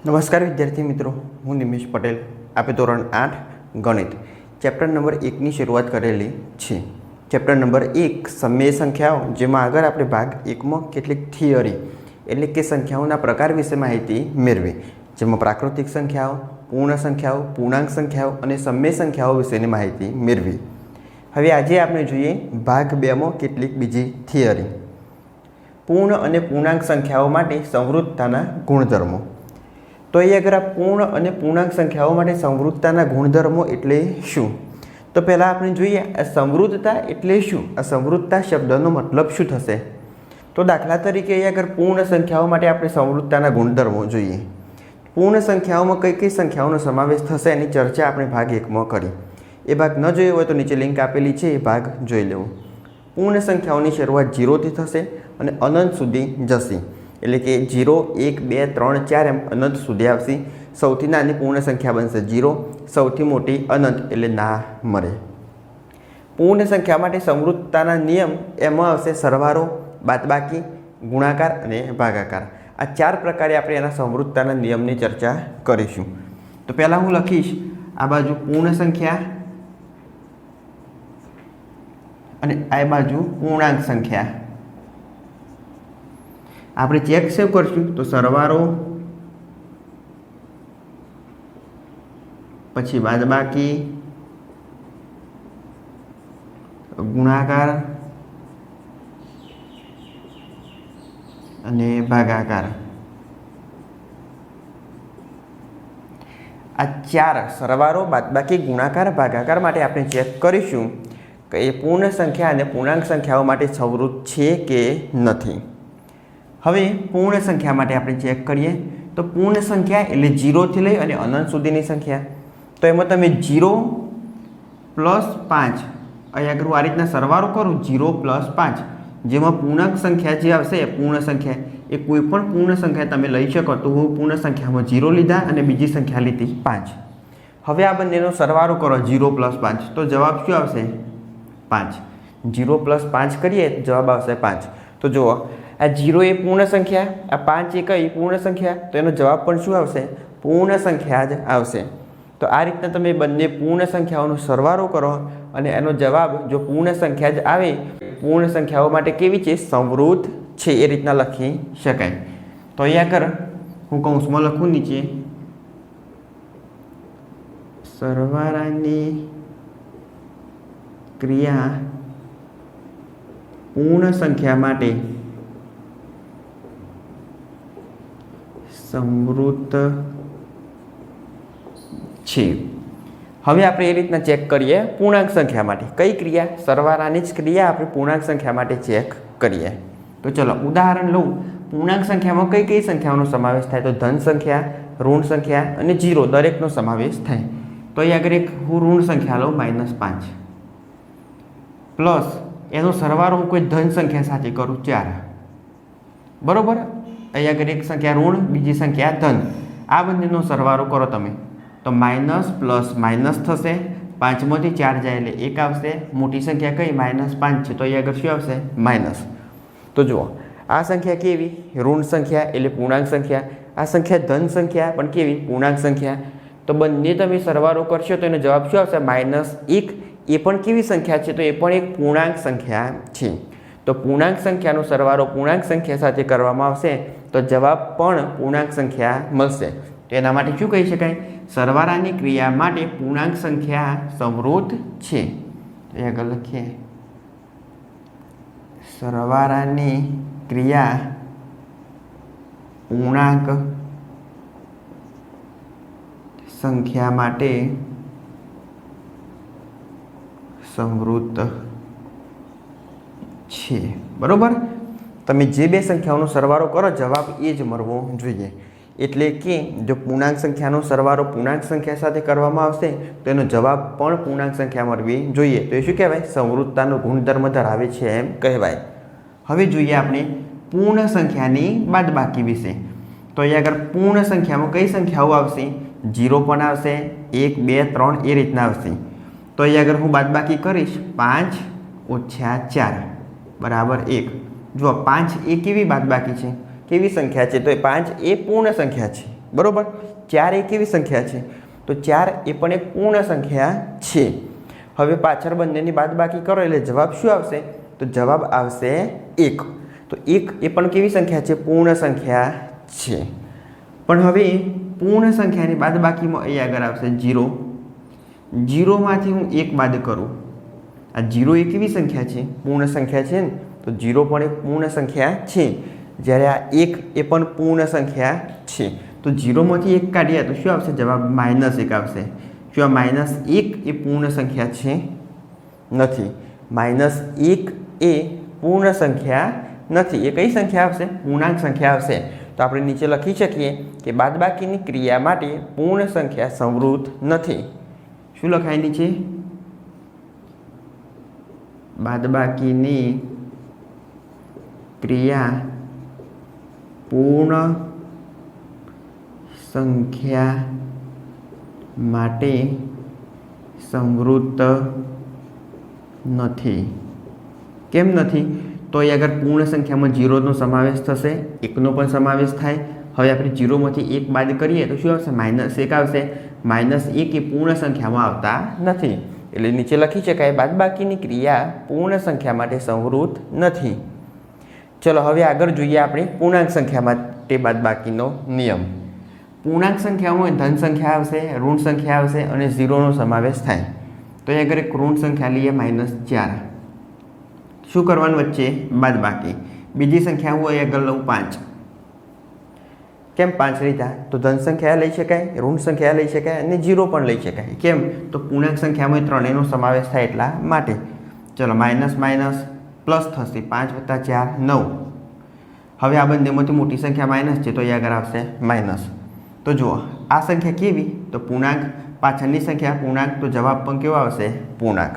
નમસ્કાર વિદ્યાર્થી મિત્રો, હું નિમેશ પટેલ. આપણે ધોરણ 8 ગણિત ચેપ્ટર નંબર 1 ની શરૂઆત કરેલી છે. ચેપ્ટર નંબર 1 સમય સંખ્યાઓ, જેમાં આગળ આપણે ભાગ 1માં કેટલીક થિયરી એટલે કે સંખ્યાઓના પ્રકાર વિશે માહિતી મેળવી, જેમાં પ્રાકૃતિક સંખ્યાઓ, પૂર્ણ સંખ્યાઓ, પૂર્ણાંક સંખ્યાઓ અને સમય સંખ્યાઓ વિશેની માહિતી મેળવી. હવે આજે આપણે જોઈએ ભાગ 2માં કેટલીક બીજી થિયરી. પૂર્ણ અને પૂર્ણાંક સંખ્યાઓ માટે સંવૃત્તતાના ગુણધર્મો. તો અહીં અગર આ પૂર્ણ અને પૂર્ણાંક સંખ્યાઓ માટે સંવૃત્તતાના ગુણધર્મો એટલે શું? તો પહેલાં આપણે જોઈએ આ સંવૃત્તતા એટલે શું. આ સંવૃત્તતા શબ્દનો મતલબ શું થશે? તો દાખલા તરીકે અહીં આગળ પૂર્ણ સંખ્યાઓ માટે આપણે સંવૃત્તતાના ગુણધર્મો જોઈએ. પૂર્ણ સંખ્યાઓમાં કઈ કઈ સંખ્યાઓનો સમાવેશ થશે એની ચર્ચા આપણે ભાગ 1માં કરી. એ ભાગ ન જોયો હોય તો નીચે લિંક આપેલી છે, એ ભાગ જોઈ લેવો. પૂર્ણ સંખ્યાઓની શરૂઆત 0થી થશે અને અનંત સુધી જશે. એટલે કે 0, 1, 2, 3, 4 એમ અનંત સુધી આવશે. સૌથી નાની પૂર્ણ સંખ્યા બનશે 0, સૌથી મોટી અનંત એટલે ના મળે. પૂર્ણ સંખ્યા માટે સંવૃત્તતાના નિયમ એમાં આવશે સરવાળો, બાદબાકી, ગુણાકાર અને ભાગાકાર. આ 4 પ્રકારે આપણે એના સંવૃત્તતાના નિયમની ચર્ચા કરીશું. તો પહેલાં હું લખીશ આ બાજુ પૂર્ણ સંખ્યા અને આ બાજુ પૂર્ણાંક સંખ્યા. આપણે ચેક સેવ કરશું તો સરવાળો, પછી બાદબાકી, ગુણાકાર અને ભાગાકાર. આ 4 સરવાળો, બાદબાકી, ગુણાકાર, ભાગાકાર માટે આપણે ચેક કરીશું કે એ પૂર્ણ સંખ્યા અને પૂર્ણાંક સંખ્યાઓ માટે સંવૃત્ત છે કે નથી. હવે પૂર્ણ સંખ્યા માટે આપણે ચેક કરીએ તો પૂર્ણ સંખ્યા એટલે 0થી લઈ અને અનંત સુધીની સંખ્યા. તો એમાં તમે 0 + 5 અહીં આગળ આ રીતના સરવાળો કરું 0 + 5, જેમાં પૂર્ણાંક સંખ્યા જે આવશે પૂર્ણ સંખ્યા એ કોઈ પણ પૂર્ણ સંખ્યા તમે લઈ શકો. તો હું પૂર્ણ સંખ્યામાં 0 લીધા અને બીજી સંખ્યા લીધી 5. હવે આ બંનેનો સરવાળો કરો 0 + 5 તો જવાબ શું આવશે? 5. 0 + 5 કરીએ જવાબ આવશે 5. તો જુઓ આ 0 એ પૂર્ણ સંખ્યા, આ 5 એ કઈ પૂર્ણ સંખ્યા, તો એનો જવાબ પણ શું આવશે? પૂર્ણ સંખ્યા જ આવશે. તો આ રીતના તમે બંને પૂર્ણ સંખ્યાઓનો સરવાળો કરો અને એનો જવાબ જો પૂર્ણ સંખ્યા જ આવે, પૂર્ણ સંખ્યાઓ માટે કેવી છે? સંવૃત્ત છે, એ રીતના લખી શકાય. તો અહીંયા કર હું કૌંસમાં લખું નીચે સરવાળાની ક્રિયા પૂર્ણ સંખ્યા માટે સંવૃત્ત છે. હવે આપણે એ રીતના ચેક કરીએ પૂર્ણાંક સંખ્યા માટે. કઈ ક્રિયા? સરવાળાની જ ક્રિયા આપણે પૂર્ણાંક સંખ્યા માટે ચેક કરીએ. તો ચલો ઉદાહરણ લઉં. પૂર્ણાંક સંખ્યામાં કઈ કઈ સંખ્યાઓનો સમાવેશ થાય? તો ધન સંખ્યા, ઋણ સંખ્યા અને 0 દરેકનો સમાવેશ થાય. તો અહીં આગળ એક હું ઋણ સંખ્યા લઉં -5 પ્લસ એનો સરવાળો હું કોઈ ધન સંખ્યા સાથે કરું 4. બરોબર? અહીં આગળ એક સંખ્યા ઋણ, બીજી સંખ્યા ધન. આ બંનેનો સરવાળો કરો તમે તો માઇનસ પ્લસ માઇનસ થશે. 5માંથી 4 જાય એટલે 1 આવશે. મોટી સંખ્યા કઈ? -5 છે તો અહીં આગળ શું આવશે? માઇનસ. તો જુઓ આ સંખ્યા કેવી? ઋણ સંખ્યા એટલે પૂર્ણાંક સંખ્યા. આ સંખ્યા ધન સંખ્યા પણ કેવી? પૂર્ણાંક સંખ્યા. તો બંને તમે સરવાળો કરશો તો એનો જવાબ શું આવશે? -1. એ પણ કેવી સંખ્યા છે? તો એ પણ એક પૂર્ણાંક સંખ્યા છે. તો પૂર્ણાંક સંખ્યાનો સરવાળો પૂર્ણાંક સંખ્યા સાથે કરવામાં આવશે તો જવાબ પણ પૂર્ણાંક સંખ્યા મળશે. તો એના માટે શું કહી શકાય? સરવાળાની ક્રિયા માટે પૂર્ણાંક સંખ્યા સંવૃત્ત છે. તો આગળ લખીએ સરવાળાની ક્રિયા પૂર્ણાંક સંખ્યા માટે સંવૃત્ત છે. બરોબર? તમે જે બે સંખ્યાઓનો સરવાળો કરો જવાબ એ જ મળવો જોઈએ. એટલે કે જો પૂર્ણાંક સંખ્યાનો સરવાળો પૂર્ણાંક સંખ્યા સાથે કરવામાં આવશે તો એનો જવાબ પણ પૂર્ણાંક સંખ્યા મળવી જોઈએ. તો એ શું કહેવાય? સંવૃત્તતાનો ગુણધર્મ ધરાવે છે એમ કહેવાય. હવે જોઈએ આપણે પૂર્ણ સંખ્યાની બાદબાકી વિશે. તો અહીંયા આગળ પૂર્ણ સંખ્યામાં કઈ સંખ્યાઓ આવશે? 0 પણ આવશે, 1, 2, 3 એ રીતના આવશે. તો અહીંયા આગળ હું બાદબાકી કરીશ 5 - 4 = 1. જો 5 એ કેવી બાદબાકી છે? કેવી સંખ્યા છે? તો એ 5 એ પૂર્ણ સંખ્યા છે. બરાબર. 4 એ કેવી સંખ્યા છે? તો 4 એ પણ એક પૂર્ણ સંખ્યા છે. હવે પાછળ બંનેની બાદબાકી કરો એટલે જવાબ શું આવશે? તો જવાબ આવશે 1. તો 1 એ પણ કેવી સંખ્યા છે? પૂર્ણ સંખ્યા છે. પણ હવે પૂર્ણ સંખ્યાની બાદબાકીમાં અહીં આગળ આવશે 0. 0માંથી હું 1 બાદ કરું. આ 0 એ કેવી સંખ્યા છે? પૂર્ણ સંખ્યા છે ને, તો 0 પણ એક પૂર્ણ સંખ્યા છે. જ્યારે આ 1 એ પણ પૂર્ણ સંખ્યા છે. તો 0માંથી 1 કાઢીએ તો શું આવશે? જવાબ -1 આવશે. શું આ -1 એ પૂર્ણ સંખ્યા છે? નથી. -1 એ પૂર્ણ સંખ્યા નથી. એ કઈ સંખ્યા આવશે? પૂર્ણાંક સંખ્યા આવશે. તો આપણે નીચે લખી શકીએ કે બાદબાકીની ક્રિયા માટે પૂર્ણ સંખ્યા સંવૃત નથી. શું લખાય નીચે? બાદબાકીની ક્રિયા પૂર્ણ સંખ્યા માટે સંવૃત નથી. કેમ નથી? તો અહીં આગળ પૂર્ણ સંખ્યામાં 0નો સમાવેશ થશે, 1નો પણ સમાવેશ થાય. હવે આપણે 0માંથી 1 બાદ કરીએ તો શું આવશે? -1 આવશે. -1 એ પૂર્ણ સંખ્યામાં આવતા નથી. એટલે નીચે લખી શકાય બાદબાકીની ક્રિયા પૂર્ણ સંખ્યા માટે સંવૃત નથી. ચલો હવે આગળ જોઈએ આપણે પૂર્ણાંક સંખ્યા માટે બાદબાકીનો નિયમ. પૂર્ણાંક સંખ્યામાં ધન સંખ્યા આવશે, ઋણ સંખ્યા આવશે અને 0નો સમાવેશ થાય. તો અહીં આગળ એક ઋણ સંખ્યા લઈએ -4. શું કરવાનું? વચ્ચે બાદબાકી. બીજી સંખ્યા હું અહીં આગળ લઉં 5. કેમ 5 લીધા? તો ધન સંખ્યા લઈ શકાય, ઋણ સંખ્યા લઈ શકાય અને 0 પણ લઈ શકાય. કેમ? તો પૂર્ણાંક સંખ્યામાં ત્રણેયનો સમાવેશ થાય એટલા માટે. ચલો માઇનસ પ્લસ થશે. 5 + 4 9. હવે આ બંનેમાંથી મોટી સંખ્યા માઇનસ છે તો અહીં આગળ આવશે માઇનસ. તો જુઓ આ સંખ્યા કેવી? તો પૂર્ણાંક. પાછળની સંખ્યા પૂર્ણાંક, તો જવાબ પણ કેવો આવશે? પૂર્ણાંક.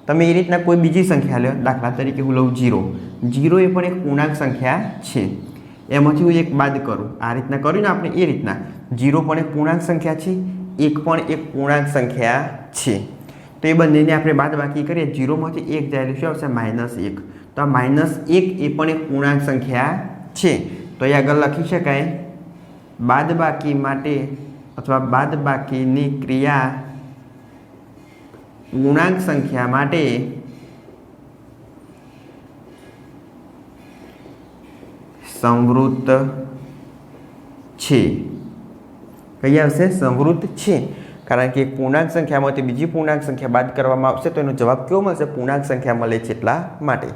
તમે એ રીતના કોઈ બીજી સંખ્યા લો. દાખલા તરીકે હું લઉં 0. 0 એ પણ એક પૂર્ણાંક સંખ્યા છે. એમાંથી હું 1 બાદ કરું. આ રીતના કર્યું ને આપણે, એ રીતના 0 પણ એક પૂર્ણાંક સંખ્યા છે, 1 પણ એક પૂર્ણાંક સંખ્યા છે. તો એ બંનેને આપણે બાદબાકી કરીએ. 0માંથી 1 જાય એટલે શું આવશે? -1. તો આ -1 એ પણ એક પૂર્ણાંક સંખ્યા છે. તો એ આગળ લખી શકાય બાદબાકી માટે અથવા બાદબાકીની ક્રિયા પૂર્ણાંક સંખ્યા માટે સંવૃત છે. કઈ આવશે? સંવૃત છે. કારણ કે એક પૂર્ણાંક સંખ્યામાંથી બીજી પૂર્ણાંક સંખ્યા બાદ કરવામાં આવશે તો એનો જવાબ કેવો મળશે? પૂર્ણાંક સંખ્યા મળે છે એટલા માટે.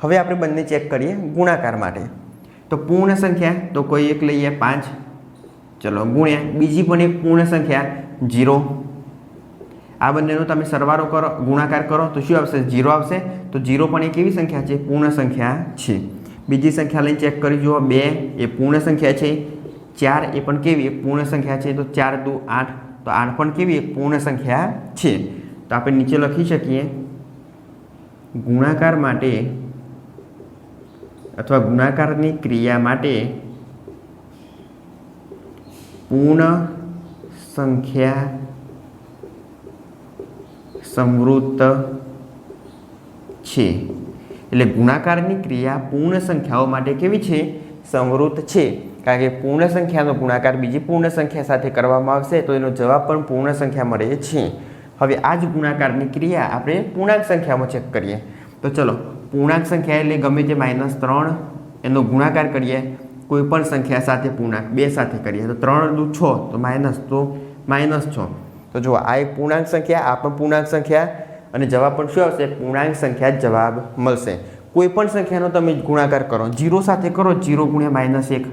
હવે આપણે બંને ચેક કરીએ ગુણાકાર માટે. તો પૂર્ણ સંખ્યા તો કોઈ એક લઈએ 5. ચલો ગુણ્યા બીજી પણ એક પૂર્ણ સંખ્યા 0. આ બંનેનો તમે સરવાળો કરો, ગુણાકાર કરો તો શું આવશે? 0 આવશે. તો 0 પણ એક એવી સંખ્યા છે, પૂર્ણ સંખ્યા છે. બીજી સંખ્યા લઈને ચેક કરી જુઓ. 2 એ પૂર્ણ સંખ્યા છે. 4 એ પણ કેવી? એક પૂર્ણ સંખ્યા છે. તો 4 × 2 = 8. તો 8 પણ કેવી? એક પૂર્ણ સંખ્યા છે. તો આપણે નીચે લખી શકીએ ગુણાકાર માટે અથવા ગુણાકારની ક્રિયા માટે પૂર્ણ સંખ્યા સંવૃત છે. એટલે ગુણાકારની ક્રિયા પૂર્ણ સંખ્યાઓ માટે કેવી છે? સંવૃત છે. કારણ કે પૂર્ણ સંખ્યાનો ગુણાકાર બીજી પૂર્ણ સંખ્યા સાથે કરવામાં આવશે તો એનો જવાબ પણ પૂર્ણ સંખ્યા મળે છે. હવે આ જ ગુણાકારની ક્રિયા આપણે પૂર્ણાંક સંખ્યામાં ચેક કરીએ. તો ચલો પૂર્ણાંક સંખ્યા એટલે ગમે તે -3 એનો ગુણાકાર કરીએ કોઈ પણ સંખ્યા સાથે, પૂર્ણાંક 2 સાથે કરીએ તો 3 × 6 તો -6. તો જુઓ આ એક પૂર્ણાંક સંખ્યા, આ પણ પૂર્ણાંક સંખ્યા અને જવાબ પણ શું આવશે? પૂર્ણાંક સંખ્યા જ જવાબ મળશે. કોઈ પણ સંખ્યાનો તમે ગુણાકાર કરો, 0 સાથે કરો, 0 × -1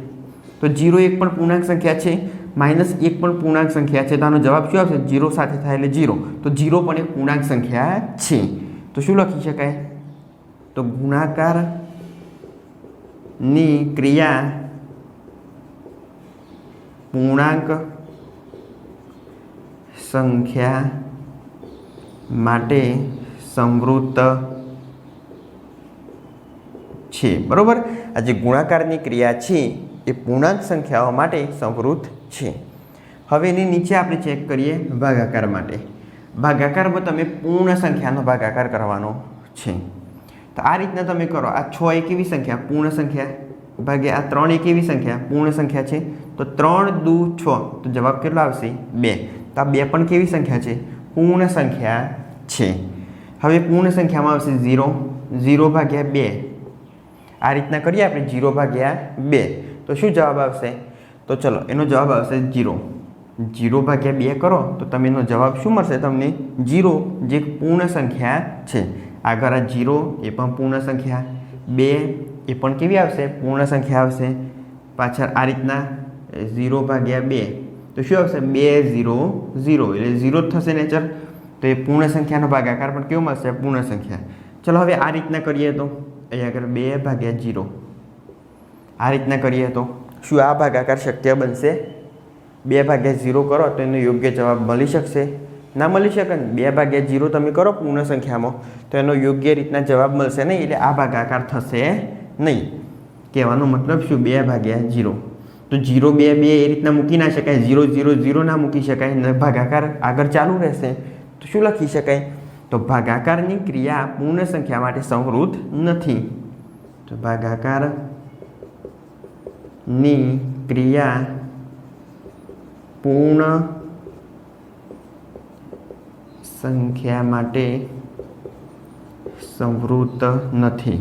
તો 0 એક પણ પૂર્ણાંક સંખ્યા છે, -1 પણ પૂર્ણાંક સંખ્યા છે. તો આનો જવાબ શું આવશે? 0 સાથે થાય એટલે 0. તો 0 પણ એક પૂર્ણાંક સંખ્યા છે. તો શું લખી શકાય? તો ગુણાકારની ક્રિયા પૂર્ણાંક સંખ્યા માટે સંવૃત છે. બરોબર. આ જે ગુણાકારની ક્રિયા છે એ પૂર્ણાંક સંખ્યાઓ માટે સંવૃત છે. હવે એની નીચે આપણે ચેક કરીએ ભાગાકાર માટે. ભાગાકારમાં તમે પૂર્ણ સંખ્યાનો ભાગાકાર કરવાનો છે. તો આ રીતના તમે કરો. આ 6 એક એવી સંખ્યા પૂર્ણ સંખ્યા ભાગ્યા આ 3 એક એવી સંખ્યા પૂર્ણ સંખ્યા છે. તો તો 3 દુ 6, તો જવાબ કેટલો આવશે 2. તો આ 2 પણ કેવી સંખ્યા છે? પૂર્ણ સંખ્યા છે. હવે પૂર્ણ સંખ્યામાં આવશે 0, 0 ભાગ્યા 2. આ રીતના કરીએ આપણે 0 ભાગ્યા 2, તો શું જવાબ આવશે? તો ચલો એનો જવાબ આવશે 0. 0 ભાગ્યા 2 કરો તો તમે એનો જવાબ શું મળશે તમને? 0, જે પૂર્ણ સંખ્યા છે. આગળ આ 0 એ પણ પૂર્ણ સંખ્યા, 2 એ પણ કેવી આવશે? પૂર્ણ સંખ્યા આવશે. પાછળ આ રીતના 0 ભાગ્યા 2, તો શું આવશે? 2 0 0, એટલે 0 જ થશે નેચર. તો એ પૂર્ણ સંખ્યાનો ભાગાકાર પણ કેવો મળશે? પૂર્ણ સંખ્યા. ચલો હવે આ રીતના કરીએ તો અહીંયા આગળ 2 ભાગ્યા 0, આ રીતના કરીએ તો શું આ ભાગાકાર શક્ય બનશે? 2 ભાગ્યા 0 કરો તો એનો યોગ્ય જવાબ મળી શકશે? ના મળી શકે ને. 2 ભાગ્યા 0 તમે કરો પૂર્ણ સંખ્યામાં તો એનો યોગ્ય રીતના જવાબ મળશે નહીં, એટલે આ ભાગાકાર થશે નહીં. કહેવાનો મતલબ શું? 2 ભાગ્યા 0. તો 0 2 2 એ રીતના મૂકી ના શકાય, 0 0 0 ના મૂકી શકાય ને ભાગાકાર આગળ ચાલુ રહેશે. તો શું લખી શકાય? તો ભાગાકારની ક્રિયા પૂર્ણ સંખ્યા માટે સંવૃત નથી. તો ભાગાકારની ક્રિયા પૂર્ણ સંખ્યા માટે સંવૃત નથી.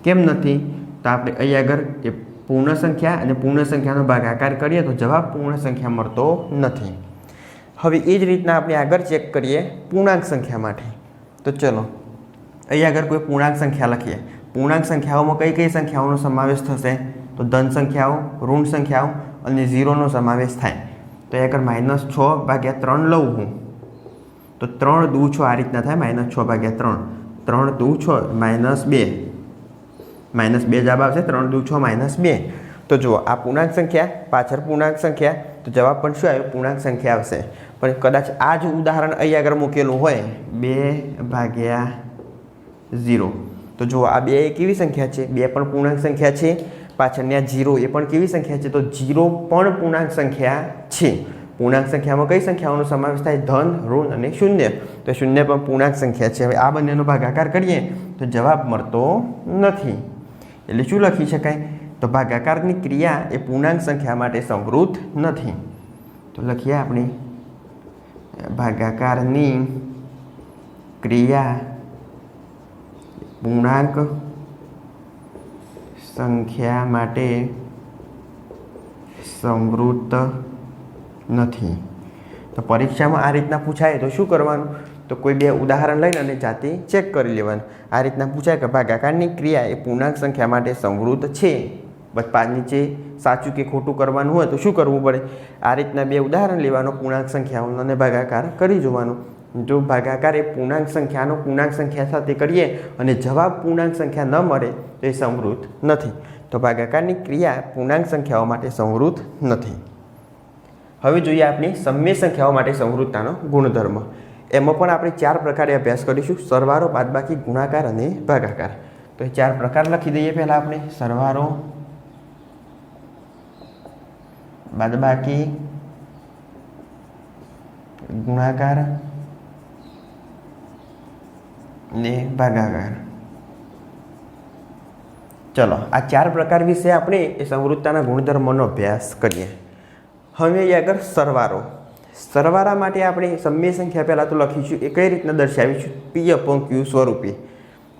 કેમ નથી? તો આપણે અહીં આગળ એ પૂર્ણ સંખ્યા અને પૂર્ણ સંખ્યાનો ભાગાકાર કરીએ તો જવાબ પૂર્ણ સંખ્યા મળતો નથી. હવે એ જ રીતના આપણે આગળ ચેક કરીએ પૂર્ણાંક સંખ્યા માટે. તો ચલો અહીં આગળ કોઈ પૂર્ણાંક સંખ્યા લખીએ. પૂર્ણાંક સંખ્યાઓમાં કઈ કઈ સંખ્યાઓનો સમાવેશ થશે? તો ધન સંખ્યાઓ, ઋણ સંખ્યાઓ અને 0નો સમાવેશ થાય. તો અહીં આગળ -6/3 લઉં હું તો 3 દુ 6 આ રીતના થાય. -6/3, 3 દુ 6 -2 જવાબ આવશે. 3 દુ 6 -2. તો જુઓ આ પૂર્ણાંક સંખ્યા, પાછળ પૂર્ણાંક સંખ્યા, તો જવાબ પણ શું આવ્યો? પૂર્ણાંક સંખ્યા આવશે. પણ કદાચ આ જ ઉદાહરણ અહીં આગળ મૂકેલું હોય 2/0, તો જુઓ આ 2 એ કેવી સંખ્યા છે? 2 પણ પૂર્ણાંક સંખ્યા છે. પાછળની આ 0 એ પણ કેવી સંખ્યા છે? તો 0 પણ પૂર્ણાંક સંખ્યા છે. પૂર્ણાંક સંખ્યામાં કઈ સંખ્યાઓનો સમાવેશ થાય? ધન, ઋણ અને શૂન્ય. તો શૂન્ય પણ પૂર્ણાંક સંખ્યા છે. હવે આ બંનેનો ભાગાકાર કરીએ તો જવાબ મળતો નથી. એટલે શું લખી શકાય? તો ભાગાકારની ક્રિયા એ પૂર્ણાંક સંખ્યા માટે સંવૃત નથી. તો લખીએ આપણે ભાગાકારની ક્રિયા પૂર્ણાંક સંખ્યા માટે સંવૃત નથી. તો પરીક્ષામાં આ રીતના પૂછાય તો શું કરવાનું? તો કોઈ 2 ઉદાહરણ લઈને અને જાતે ચેક કરી લેવાનું. આ રીતના પૂછાય કે ભાગાકારની ક્રિયા એ પૂર્ણાંક સંખ્યા માટે સંવૃત છે, બસ નીચે સાચું કે ખોટું કરવાનું હોય તો શું કરવું પડે? આ રીતના 2 ઉદાહરણ લેવાનો, પૂર્ણાંક સંખ્યાઓનો અને ભાગાકાર કરી જોવાનું. જો ભાગાકાર એ પૂર્ણાંક સંખ્યાનો પૂર્ણાંક સંખ્યા સાથે કરીએ અને જવાબ પૂર્ણાંક સંખ્યા ન મળે તો એ સંવૃત નથી. તો ભાગાકારની ક્રિયા પૂર્ણાંક સંખ્યાઓ માટે સંવૃત નથી. હવે જોઈએ આપણે સમય સંખ્યાઓ માટે સંવૃતતાનો ગુણધર્મ. એમાં પણ આપણે 4 પ્રકારે અભ્યાસ કરીશું: સરવાળો, બાદબાકી, ગુણાકાર અને ભાગાકાર. તો એ 4 પ્રકાર લખી દઈએ. પહેલાં આપણે સરવાળો, બાદબાકી, ગુણાકાર ને ભાગાકાર. ચલો આ 4 પ્રકાર વિશે આપણે એ સંવૃતતાના ગુણધર્મોનો અભ્યાસ કરીએ. હવે આગળ સરવાળો. સરવાળા માટે આપણે સમય સંખ્યા પહેલાં તો લખીશું એ કઈ રીતના દર્શાવીશું? P/Q સ્વરૂપે.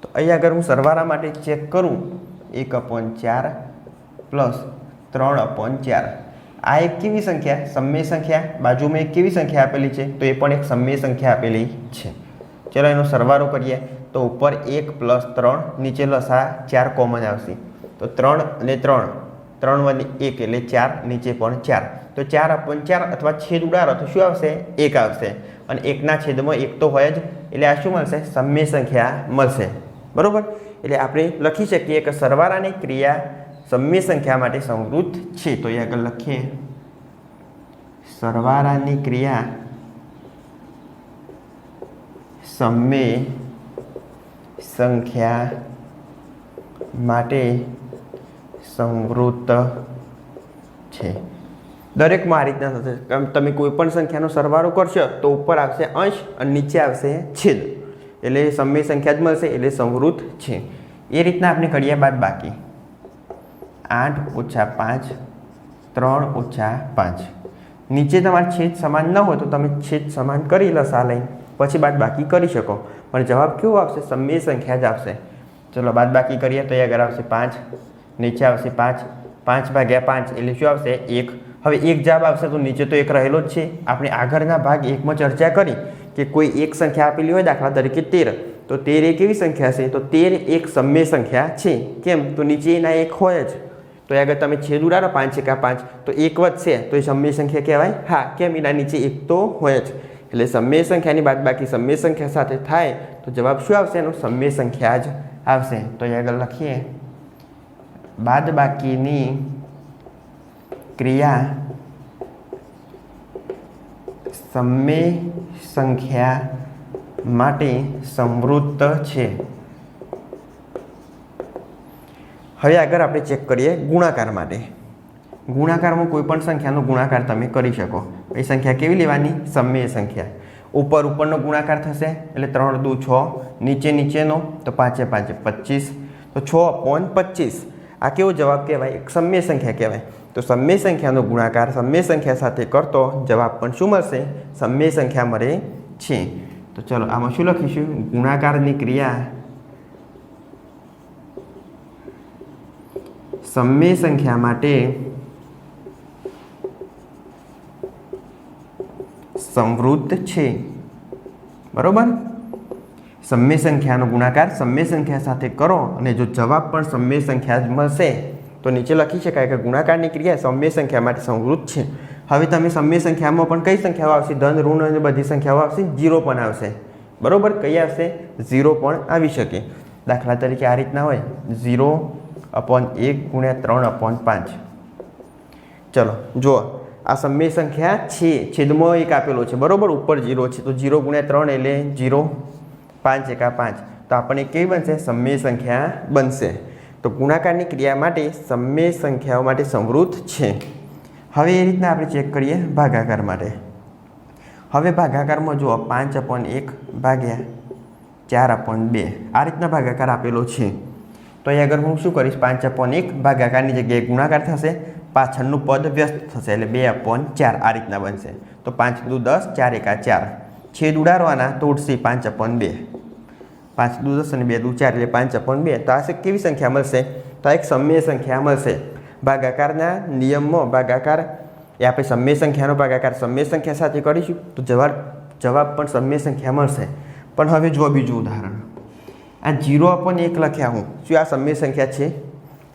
તો અહીં આગળ હું સરવાળા માટે ચેક કરું 1/4 પ્લસ 3/4. આ એક કેવી સંખ્યા? સમય સંખ્યા. બાજુમાં એક કેવી સંખ્યા આપેલી છે? તો એ પણ એક સમય સંખ્યા આપેલી છે. ચલો એનો સરવાળો કરીએ તો ઉપર 1 પ્લસ 3, નીચે લસા 4 કોમન આવશે. તો 3 અને 3, 3 × 1 એટલે 4, નીચે પણ 4. તો 4/4 અથવા છેદ ઉડાડો તો શું આવશે? 1 આવશે. અને 1ના છેદમાં 1 તો હોય જ, એટલે આ શું મળશે? સમય સંખ્યા મળશે. બરાબર? એટલે આપણે લખી શકીએ કે સરવાળાની ક્રિયા સમય સંખ્યા માટે સંવૃત છે. તો એ આગળ લખીએ સરવાળાની ક્રિયા સમય સંખ્યા માટે સંવૃત છે. દરેકમાં આ રીતના થશે. તમે કોઈ પણ સંખ્યાનો સરવાળો કરશો તો ઉપર આવશે અંશ અને નીચે આવશે છેદ, એટલે સમય સંખ્યા જ મળશે, એટલે સંવૃત છે. એ રીતના આપણે કરીએ બાદબાકી. 8 - 5 3 ઓછા 5. નીચે તમારે છેદ સમાન ન હોય તો તમે છેદ સમાન કરી લસા લઈને પછી બાદબાકી કરી શકો, પણ જવાબ કેવો આવશે? સમય સંખ્યા જ આવશે. ચલો બાદબાકી કરીએ તો આગળ આવશે 5, નીચે આવશે 5, 5 ભાગ્યા 5 એટલે શું આવશે? 1. હવે 1 જવાબ આવશે તો નીચે તો 1 રહેલો જ છે. આપણે આગળના ભાગ 1માં ચર્ચા કરી કે કોઈ એક સંખ્યા આપેલી હોય, દાખલા તરીકે 13, તો 13 એક એવી સંખ્યા છે, તો 13 એક સમય સંખ્યા છે. કેમ? તો નીચે એના 1 હોય જ. તો આગળ તમે છેદ ઉડાડો 5 એકા 5 તો 1 વધશે તો એ સમય સંખ્યા કહેવાય? હા. કેમ? એના નીચે 1 તો હોય જ. એટલે સમય સંખ્યાની બાદબાકી સમય સંખ્યા સાથે થાય તો જવાબ શું આવશે? એનો સમય સંખ્યા જ આવશે. તો આગળ લખીએ, બાદબાકીની ક્રિયા સમય સંખ્યા માટે સંવૃત્ત છે. હવે આગળ આપણે ચેક કરીએ ગુણાકાર માટે. ગુણાકારમાં કોઈ પણ સંખ્યાનો ગુણાકાર તમે કરી શકો. એ સંખ્યા કેવી લેવાની? સમય સંખ્યા. ઉપરનો ગુણાકાર થશે એટલે 3 દુ 6, નીચેનો તો 5 5 25, તો 6/25. આ કેવો જવાબ કહેવાય? એક સમય સંખ્યા કહેવાય. તો સમય સંખ્યાનો ગુણાકાર સમય સંખ્યા સાથે કરતો જવાબ પણ શું મળશે? સમય સંખ્યા મળે છે. તો ચલો આમાં શું લખીશું? ગુણાકારની ક્રિયા સમય સંખ્યા માટે સંવૃત્ત છે. બરોબર? સમય સંખ્યાનો ગુણાકાર સમય સંખ્યા સાથે કરો અને જો જવાબ પણ સમય સંખ્યા જ મળશે તો નીચે લખી શકાય કે ગુણાકારની ક્રિયા સમય સંખ્યા માટે સંવૃત્ત છે. હવે તમે સમય સંખ્યામાં પણ કઈ સંખ્યાઓ આવશે? ધન, ઋણ અને બધી સંખ્યાઓ આવશે. 0 પણ આવશે. બરોબર? કઈ આવશે? 0 પણ આવી શકે. દાખલા તરીકે આ રીતના હોય 0/1 ગુણ્યા 3/5. ચલો જુઓ, આ સમય સંખ્યા છે, છેદમાં 1 આપેલો છે. બરોબર? ઉપર 0 છે તો 0 ગુણ્યા 3 એટલે 0, 5 એકા 5. તો આપણને કેવી બનશે? સમય સંખ્યા બનશે. તો ગુણાકારની ક્રિયા માટે સમય સંખ્યાઓ માટે સંવૃત્ત છે. હવે એ રીતના આપણે ચેક કરીએ ભાગાકાર માટે. હવે ભાગાકારમાં જુઓ 5/1 ભાગ્યા 4/2 આ રીતના ભાગાકાર આપેલો છે. તો અહીં આગળ હું શું કરીશ? 5/1 ભાગાકારની જગ્યાએ ગુણાકાર થશે, પાછળનું પદ વ્યસ્ત થશે એટલે 2/4 આ રીતના બનશે. તો 5 દુ 10, 4 એકા 4, છેદ ઉડાડવાના તો ઉડશે 5/2. 5 દુ 10 અને 2 દુ 4 એટલે 5/2. તો આ કેવી સંખ્યા મળશે? તો એક સમય સંખ્યા મળશે. ભાગાકારના નિયમમાં ભાગાકાર એ આપણે સમય સંખ્યાનો ભાગાકાર સમય સંખ્યા સાથે કરીશું તો જવાબ પણ સમય સંખ્યા મળશે. પણ હવે જુઓ બીજું ઉદાહરણ. આ 0/1 લખ્યા હું, શું આ સમય સંખ્યા છે?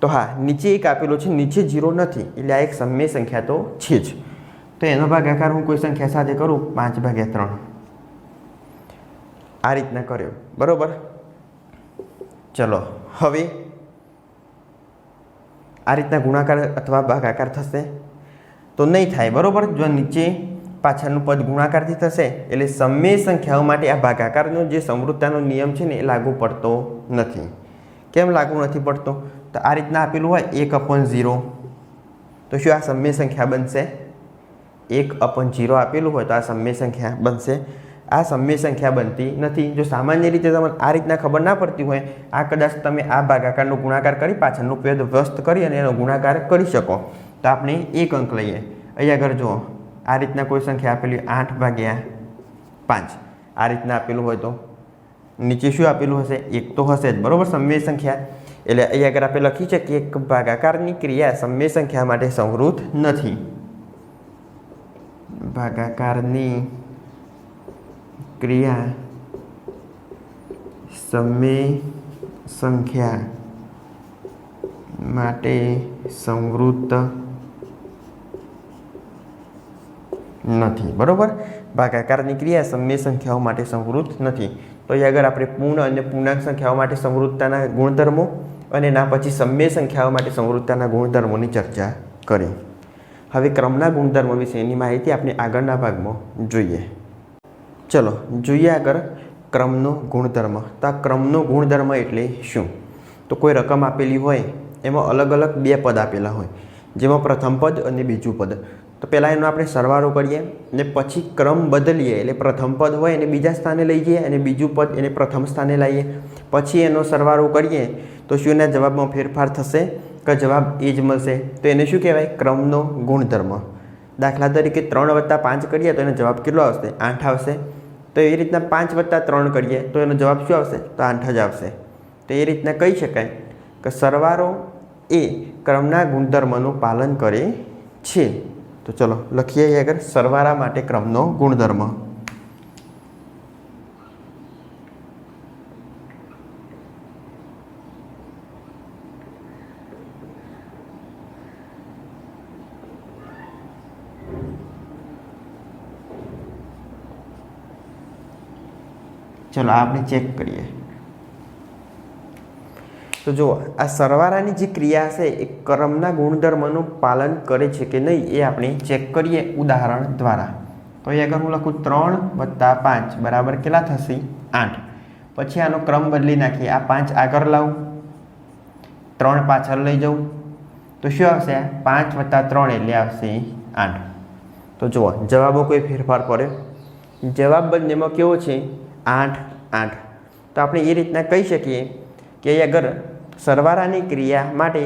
તો હા, નીચે 1 આપેલો છે, નીચે 0 નથી, એટલે આ એક સમય સંખ્યા તો છે જ. તો એનો ભાગાકાર હું કોઈ સંખ્યા સાથે કરું 5/3 આ રીતના કર્યો. બરોબર? ચલો હવે આ રીતના ગુણાકાર અથવા ભાગાકાર થશે તો નહીં થાય. બરોબર? જો નીચે પાછળનું પદ ગુણાકારથી થશે એટલે સમય સંખ્યાઓ માટે આ ભાગાકારનો જે સંવૃત્તાનો નિયમ છે ને એ લાગુ પડતો નથી. કેમ લાગુ નથી પડતો? તો આ રીતના આપેલું હોય 1/0 તો શું આ સમય સંખ્યા બનશે? 1/0 આપેલું હોય તો આ સમય સંખ્યા બનશે. આ સમય સંખ્યા બનતી નથી. જો સામાન્ય રીતે તમને આ રીતના ખબર ના પડતી હોય, આ કદાચ તમે આ ભાગાકારનો ગુણાકાર કરી પાછળનું પદ વ્યસ્ત કરી અને એનો ગુણાકાર કરી શકો. તો આપણે 1 અંક લઈએ. અહીં આગળ જુઓ, આ રીતના કોઈ સંખ્યા આપેલી 8/5 આ રીતના આપેલું હોય તો નીચે શું આપેલું હશે? 1 તો હશે જ. બરોબર? સમય સંખ્યા. એટલે અહીં આગળ આપણે લખી છે કે એક ભાગાકારની ક્રિયા સમય સંખ્યા માટે સંવૃત્ત નથી. ભાગાકારની ક્રિયા સમય સંખ્યા માટે સંવૃત્ત નથી. બરોબર? ભાગાકારની ક્રિયા સમય સંખ્યાઓ માટે સંવૃત્ત નથી. તો અહીં આગળ આપણે પૂર્ણ અને પૂર્ણાંક સંખ્યાઓ માટે સંવૃત્તતાના ગુણધર્મો અને એના પછી સમય સંખ્યાઓ માટે સંવૃત્તતાના ગુણધર્મોની ચર્ચા કરી. હવે ક્રમના ગુણધર્મો વિશેની માહિતી આપણે આગળના ભાગમાં જોઈએ. ચલો જોઈએ આગળ ક્રમનો ગુણધર્મ. તો આ ક્રમનો ગુણધર્મ એટલે શું? તો કોઈ રકમ આપેલી હોય એમાં અલગ અલગ 2 પદ આપેલા હોય, જેમાં પ્રથમ પદ અને બીજું પદ. તો પહેલાં એનો આપણે સરવાળો કરીએ અને પછી ક્રમ બદલીએ, એટલે પ્રથમ પદ હોય એને બીજા સ્થાને લઈ જઈએ અને બીજું પદ એને પ્રથમ સ્થાને લાવીએ. પછી એનો સરવાળો કરીએ તો શું એના જવાબમાં ફેરફાર થશે? કે જવાબ એ જ મળશે, તો એને શું કહેવાય? ક્રમનો ગુણધર્મ. દાખલા તરીકે 3 + 5 કરીએ તો એનો જવાબ કેટલો આવશે? 8 આવશે. તો એ રીતના 5 + 3 કરીએ તો એનો જવાબ શું આવશે? તો 8 જ આવશે. તો એ રીતના કહી શકાય કે સરવાળો એ ક્રમના ગુણધર્મનું પાલન કરે છે. તો ચલો લખીએ આગળ સરવાળા માટે ક્રમનો ગુણધર્મ. ચલો આપણે ચેક કરીએ. તો જુઓ, આ સરવાળાની જે ક્રિયા છે એ ક્રમના ગુણધર્મનું પાલન કરે છે કે નહીં એ આપણે ચેક કરીએ ઉદાહરણ દ્વારા. તો અહીં આગળ હું લખું 3 + 5 બરાબર કેટલા થશે? 8. પછી આનો ક્રમ બદલી નાખીએ. આ 5 આગળ લાવું, 3 પાછળ લઈ જાઉં તો શું આવશે? 5 + 3 એટલે આવશે 8. તો જુઓ જવાબો કોઈ ફેરફાર પડે? જવાબ બંનેમાં કેવો છે? 8 8. તો આપણે એ રીતના કહી શકીએ કે અહીં આગળ સરવાળાની ક્રિયા માટે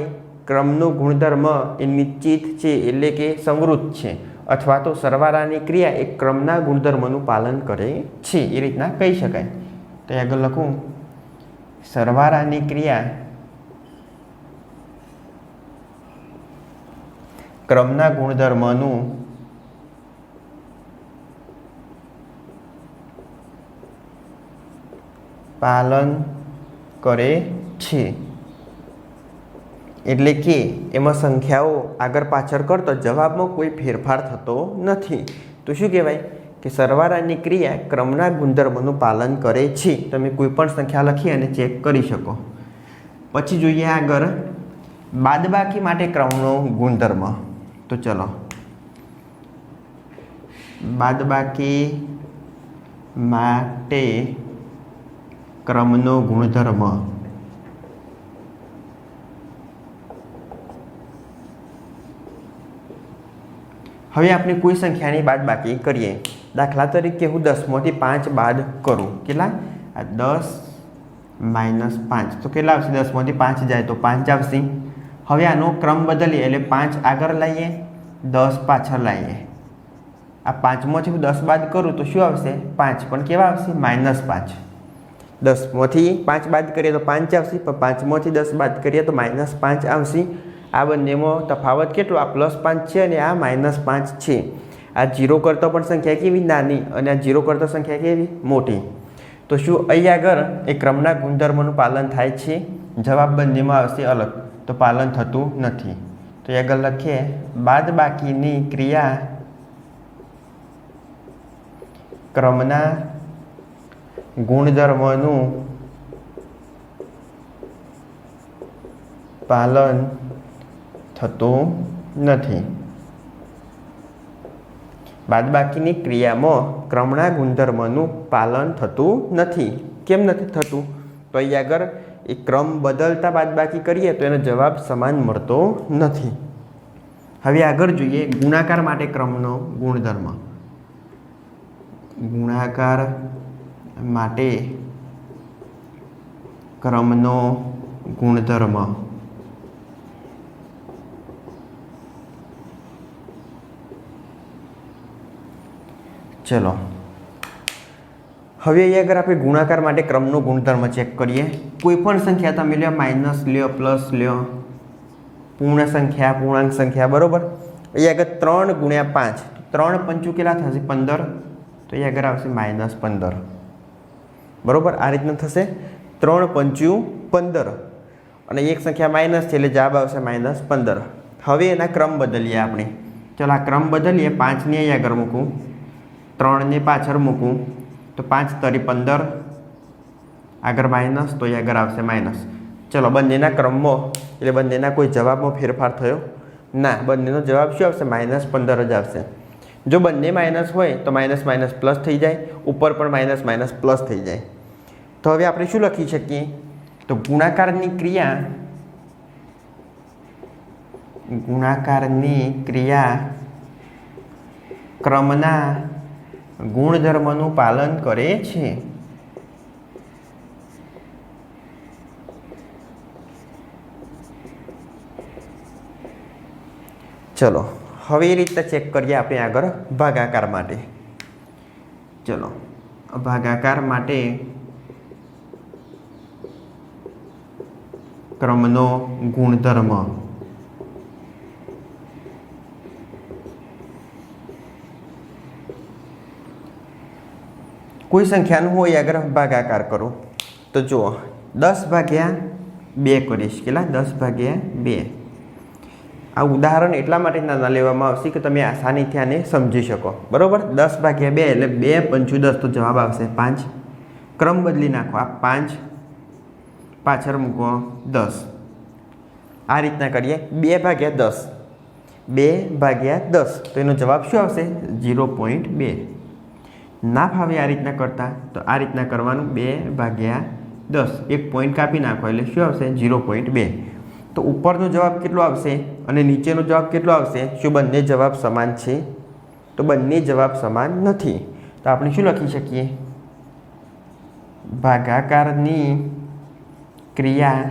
ક્રમનો ગુણધર્મ એ નિશ્ચિત છે, એટલે કે સંવૃત છે, અથવા તો સરવાળાની ક્રિયા એ ક્રમના ગુણધર્મનું પાલન કરે છે, એ રીતના કહી શકાય. તો આગળ લખું સરવાળાની ક્રિયા ક્રમના ગુણધર્મનું પાલન કરે છે. એટલે કે એમાં સંખ્યાઓ આગળ પાછળ કરતો જવાબમાં કોઈ ફેરફાર થતો નથી. તો શું કહેવાય? કે સરવાળાની ક્રિયા ક્રમના ગુણધર્મનું પાલન કરે છે. તમે કોઈ પણ સંખ્યા લખી અને ચેક કરી શકો. પછી જોઈએ આગળ બાદબાકી માટે ક્રમનો ગુણધર્મ. તો ચલો બાદબાકી માટે ક્રમનો ગુણધર્મ. હવે આપણે કોઈ સંખ્યાની બાદબાકી કરીએ. દાખલા તરીકે હું 10 માંથી 5 બાદ કરું. કેટલા? 10 - 5 તો કેટલા આવશે? 10 માંથી 5 જાય તો 5 આવશે. હવે આનો ક્રમ બદલીએ એટલે 5 આગળ લાવીએ, 10 પાછળ લાવીએ. આ 5 માંથી હું 10 બાદ કરું તો શું આવશે? 5. પણ કેવા આવશે? -5. 10 માંથી 5 બાદ કરીએ તો 5 આવશે, પણ 5 માંથી 10 બાદ કરીએ તો -5 આવશે. આ બંનેમાં તફાવત કેટલો? આ +5 છે અને આ -5 છે. આ 0 કરતો પણ સંખ્યા કેવી? નાની, અને આ 0 કરતો સંખ્યા કેવી? મોટી. તો શું અહીં આગળ એ ક્રમના ગુણધર્મનું પાલન થાય છે? જવાબ બંનેમાં આવશે અલગ, તો પાલન થતું નથી. તો આગળ લખીએ બાદબાકીની ક્રિયા ક્રમના ગુણધર્મનું પાલન થતું નથી. બાદબાકીની ક્રિયામાં ક્રમના ગુણધર્મનું પાલન થતું નથી. કેમ નથી થતું? તો અહીં આગળ એ ક્રમ બદલતા બાદબાકી કરીએ તો એનો જવાબ સમાન મળતો નથી. હવે આગળ જોઈએ ગુણાકાર માટે ક્રમનો ગુણધર્મ. ગુણાકાર માટે ક્રમનો ગુણધર્મ. ચલો હવે અહીં આગળ આપણે ગુણાકાર માટે ક્રમનો ગુણધર્મ ચેક કરીએ. કોઈ પણ સંખ્યા તમે લ્યો, માઇનસ લ્યો, પ્લસ લ્યો, પૂર્ણ સંખ્યા, પૂર્ણાંક સંખ્યા, બરોબર. અહીં આગળ 3 × 5, 3 પંચું કેટલા થશે? 15. તો અહીં આગળ આવશે -15. બરોબર, આ રીતના થશે. 3 પંચું 15 અને એક સંખ્યા માઇનસ છે એટલે જવાબ આવશે -15. હવે એના ક્રમ બદલીએ આપણે. ચલો આ ક્રમ બદલીએ. 5 ને અહીં આગળ મૂકું, 3 ને પાછળ મૂકું તો 5 × 15 આગળ માઇનસ, તો અહીં આગળ આવશે માઇનસ. ચલો બંનેના ક્રમમાં એટલે બંનેના કોઈ જવાબમાં ફેરફાર થયો ના. બંનેનો જવાબ શું આવશે? -15 જ આવશે. જો બંને માઇનસ હોય તો માઇનસ માઇનસ પ્લસ થઈ જાય, ઉપર પણ માઇનસ માઇનસ પ્લસ થઈ જાય. તો હવે આપણે શું લખી શકીએ? તો ગુણાકારની ક્રિયા ક્રમના ગુણધર્મનું પાલન કરે છે. ચલો હવે એ રીતના ચેક કરીએ આપણે આગળ ભાગાકાર માટે. ચલો ભાગાકાર માટે ક્રમનો ગુણધર્મ. કોઈ સંખ્યાનું હોય આગળ ભાગાકાર કરો તો જુઓ 10/2 કરીશ. કેટલા? 10/2. આ ઉદાહરણ એટલા માટે નાના લેવામાં આવશે કે તમે આસાનીથી આને સમજી શકો. બરાબર? 10/2 એટલે 2 × 10 તો જવાબ આવશે 5. ક્રમ બદલી નાખો. આ 5 પાછળ મૂકો 10. આ રીતના કરીએ. 2/10 2/10 તો એનો જવાબ શું આવશે? 0.2. ના ફાવે આ રીતના કરતા તો આ રીતના કરવાનું. 2/10 એક પોઈન્ટ કાપી નાખો એટલે શું આવશે? 0.2. તો ઉપરનો જવાબ કેટલો આવશે અને નીચેનો જવાબ કેટલો આવશે? શું બંને જવાબ સમાન છે? તો બંને જવાબ સમાન નથી. તો આપણે શું લખી શકીએ? ભાગાકારની ક્રિયા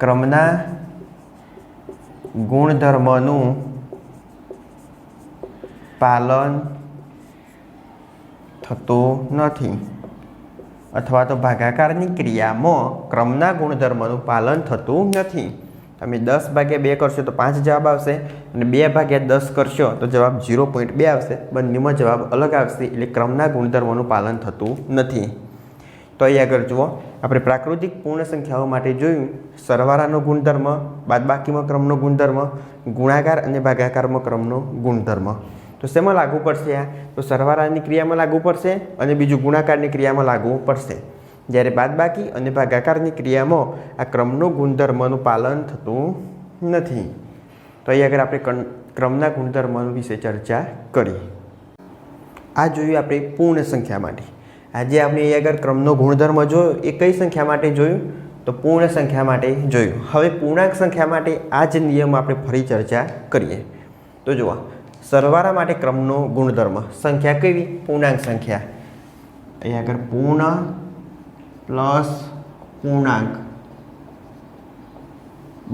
ક્રમના ગુણધર્મનું પાલન થતું નથી. અથવા તો ભાગાકારની ક્રિયામાં ક્રમના ગુણધર્મનું પાલન થતું નથી. તમે 10/2 કરશો તો 5 જવાબ આવશે અને 2/10 કરશો તો જવાબ 0.2 આવશે. બંનેમાં જવાબ અલગ આવશે એટલે ક્રમના ગુણધર્મનું પાલન થતું નથી. તો અહીં આગળ જુઓ આપણે પ્રાકૃતિક પૂર્ણ સંખ્યાઓ માટે જોયું સરવાળાનો ગુણધર્મ, બાદબાકીમાં ક્રમનો ગુણધર્મ, ગુણાકાર અને ભાગાકારમાં ક્રમનો ગુણધર્મ. તો શેમાં લાગુ પડશે? આ તો સરવાળાની ક્રિયામાં લાગુ પડશે અને બીજું ગુણાકારની ક્રિયામાં લાગુ પડશે. જ્યારે બાદબાકી અને ભાગાકારની ક્રિયામાં આ ક્રમનો ગુણધર્મનું પાલન થતું નથી. તો અહીં આગળ આપણે ક્રમના ગુણધર્મ વિશે ચર્ચા કરી. આ જોયું આપણે પૂર્ણ સંખ્યા માટે. આજે આપણે અહીં આગળ ક્રમનો ગુણધર્મ જોયો એ કઈ સંખ્યા માટે જોયું? તો પૂર્ણ સંખ્યા માટે જોયું. હવે પૂર્ણાંક સંખ્યા માટે આ જ નિયમ આપણે ફરી ચર્ચા કરીએ. તો જુઓ સરવાળા માટે ક્રમનો ગુણધર્મ. સંખ્યા કેવી? પૂર્ણાંક સંખ્યા. અહીં આગળ પૂર્ણ પ્લસ પૂર્ણાંક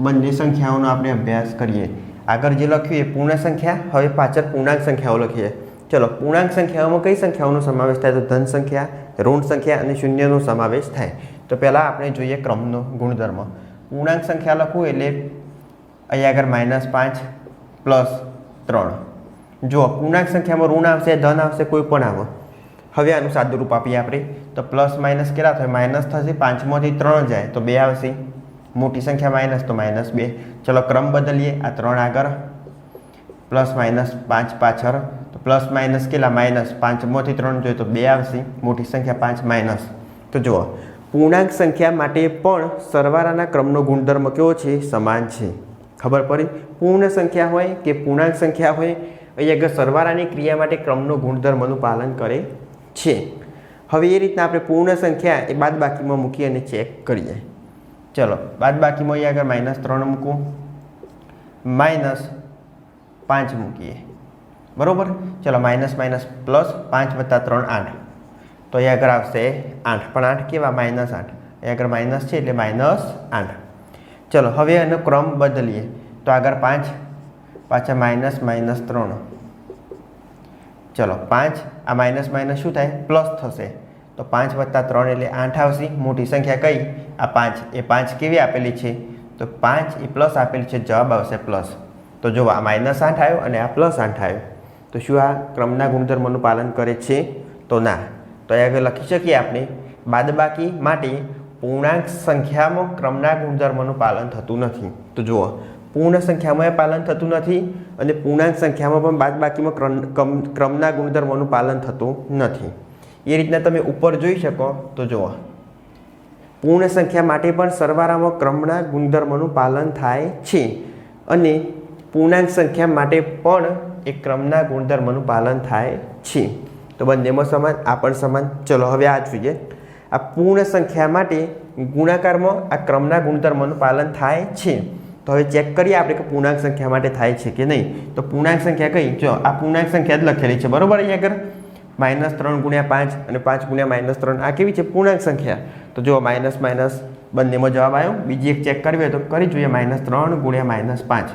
બંને સંખ્યાઓનો આપણે અભ્યાસ કરીએ. આગળ જે લખ્યું એ પૂર્ણ સંખ્યા, હવે પાછળ પૂર્ણાંક સંખ્યાઓ લખીએ. ચલો પૂર્ણાંક સંખ્યાઓમાં કઈ સંખ્યાઓનો સમાવેશ થાય? તો ધન સંખ્યા, ઋણ સંખ્યા અને શૂન્યનો સમાવેશ થાય. તો પહેલાં આપણે જોઈએ ક્રમનો ગુણધર્મ. પૂર્ણાંક સંખ્યા લખવું એટલે અહીં આગળ -5 +3. જો પૂર્ણાંક સંખ્યામાં ઋણ આવશે, ધન આવશે, કોઈ પણ આવે. હવે આનું સાદું રૂપ આપીએ આપણે તો પ્લસ માઇનસ કેટલા થાય? માઇનસ થશે. 5માંથી 3 જાય તો 2 આવશે. મોટી સંખ્યા માઇનસ તો -2. ચલો ક્રમ બદલીએ. આ 3 આગળ +-5 પાછળ તો પ્લસ માઇનસ કેટલા? -5માંથી 3 જોઈએ તો 2 આવશે. મોટી સંખ્યા 5 તો જુઓ પૂર્ણાંક સંખ્યા માટે પણ સરવાળાના ક્રમનો ગુણધર્મ કેવો છે? સમાન છે. ખબર પડી? પૂર્ણ સંખ્યા હોય કે પૂર્ણાંક સંખ્યા હોય અહીં આગળ સરવાળાની ક્રિયા માટે ક્રમનો ગુણધર્મનું પાલન કરે છે. હવે એ રીતના આપણે પૂર્ણ સંખ્યા એ બાદબાકીમાં મૂકી અને ચેક કરીએ. ચલો બાદબાકીમાં અહીં આગળ -3 મૂકું, -5 મૂકીએ. બરાબર? ચલો માઇનસ +5 + 3 8. તો અહીં આગળ આવશે 8. પણ 8 કેવા? -8. અહીં આગળ માઇનસ છે એટલે -8. ચલો હવે એનો ક્રમ બદલીએ તો આગળ 5 પાછા -3. ચલો 5 આ માઇનસ શું થાય? પ્લસ થશે. તો 5 + 3 એટલે 8 આવશે. મોટી સંખ્યા કઈ? આ 5. એ 5 કેવી આપેલી છે? તો 5 એ પ્લસ આપેલી છે. જવાબ આવશે પ્લસ. તો જો આ -8 આવ્યો અને આ +8 આવ્યો. તો શું આ ક્રમના ગુણધર્મનું પાલન કરે છે? તો ના. તો અહીં આગળ લખી શકીએ આપણે બાદબાકી માટે પૂર્ણાંક સંખ્યામાં ક્રમના ગુણધર્મનું પાલન થતું નથી. તો જુઓ પૂર્ણ સંખ્યામાં પાલન થતું નથી અને પૂર્ણાંક સંખ્યામાં પણ બાદબાકીમાં ક્રમના ગુણધર્મોનું પાલન થતું નથી. એ રીતના તમે ઉપર જોઈ શકો. તો જુઓ પૂર્ણ સંખ્યા માટે પણ સરવાળામાં ક્રમના ગુણધર્મોનું પાલન થાય છે અને પૂર્ણાંક સંખ્યા માટે પણ એક ક્રમના ગુણધર્મનું પાલન થાય છે. તો બંનેમાં સમાન, આ પણ સમાન. ચલો હવે આ જોઈએ. આ પૂર્ણ સંખ્યા માટે ગુણાકારમાં આ ક્રમના ગુણધર્મનું પાલન થાય છે. તો હવે ચેક કરીએ આપણે કે પૂર્ણાંક સંખ્યા માટે થાય છે કે નહીં. તો પૂર્ણાંક સંખ્યા કઈ? જો આ પૂર્ણાંક સંખ્યા જ લખેલી છે. બરાબર? અહીંયા આગળ -3 × 5 અને 5 × -3 આ કેવી છે? પૂર્ણાંક સંખ્યા. તો જો માઇનસ બંનેમાં જવાબ આવ્યો. બીજી એક ચેક કરવી હોય તો કરી જોઈએ. -3 × -5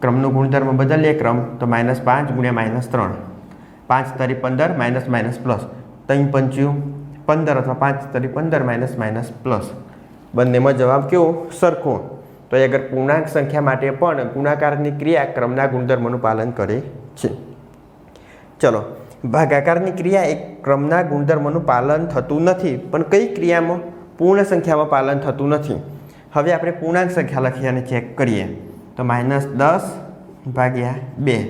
ક્રમનો ગુણધર્મ બદલીએ ક્રમ તો -5 ગુણ્યા -3, 5 તરી 15 માઇનસ માઇનસ પ્લસ, 3 પંચ્યું 15 અથવા 5 તરી 15 માઇનસ પ્લસ. બંનેમાં જવાબ કેવો? સરખો. તો એ આગળ પૂર્ણાંક સંખ્યા માટે પણ ગુણાકારની ક્રિયા ક્રમના ગુણધર્મનું પાલન કરે છે. ચલો, ભાગાકારની ક્રિયા એ ક્રમના ગુણધર્મનું પાલન થતું નથી, પણ કઈ ક્રિયામાં? પૂર્ણ સંખ્યામાં પાલન થતું નથી. હવે આપણે પૂર્ણાંક સંખ્યા લખીએ અને ચેક કરીએ. તો -10 ભાગ્યા 2.